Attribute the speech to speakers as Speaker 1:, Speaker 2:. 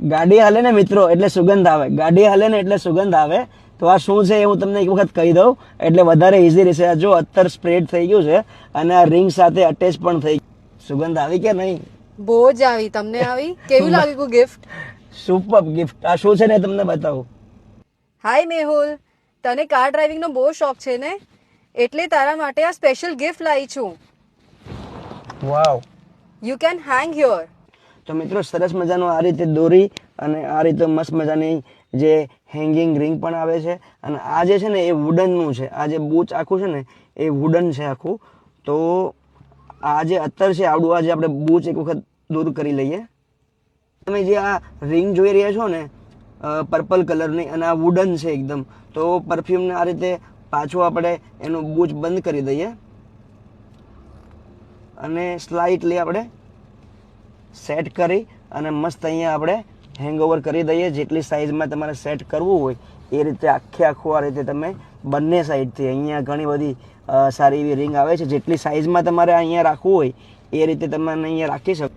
Speaker 1: ગાડી હાલે ને મિત્રો એટલે સુગંધ આવે, ગાડી હાલે ને એટલે સુગંધ આવે. તો આ શું છે એ હું તમને એક વખત કહી દઉં એટલે વધારે ઈઝી રહેશે. આ જો અત્તર સ્પ્રેડ થઈ ગયું છે અને આ રિંગ સાથે અટેચ પણ થઈ. સુગંધ આવી કે નહીં?
Speaker 2: બહુ જ આવી. તમને આવી? કેવું લાગ્યું ગિફ્ટ?
Speaker 1: Super gift. આ શું છે ને તમને બતાવું.
Speaker 2: હાય મેહુલ, તને કાર ડ્રાઇવિંગનો બહુ શોખ છે ને, એટલે તારા માટે આ સ્પેશિયલ ગિફ્ટ લાવી છું.
Speaker 1: Wow.
Speaker 2: You can hang here.
Speaker 1: તો મિત્રો સરસ મજાનું આ રીતે દોરી અને આ રીતે મસ્ત મજાની જે હેંગિંગ રિંગ પણ આવે છે. અને આ જે છે ને એ વુડનનું છે. આ જે બૂચ આખું છે ને એ વુડન છે આખું. તો આ જે અત્તર છે આવડું આ જે આપણે બૂચ એક વખત દૂર કરી લઈએ. તમે જે આ રિંગ જોઈ રહ્યા છો ને પર્પલ કલરની અને આ વુડન છે એકદમ. તો પરફ્યુમને આ રીતે પાછું આપણે એનું બૂચ બંધ કરી દઈએ અને સ્લાઇટલી આપણે સેટ કરી અને મસ્ત અહીંયા આપણે હેંગઓવર કરી દઈએ. જેટલી સાઇઝમાં તમારે સેટ કરવું હોય એ રીતે આખું આ રીતે તમે બંને સાઈડથી અહીંયા ઘણી બધી સારી એવી રિંગ આવે છે. જેટલી સાઇઝમાં તમારે અહીંયા રાખવું હોય એ રીતે તમે અહીંયા રાખી શકો.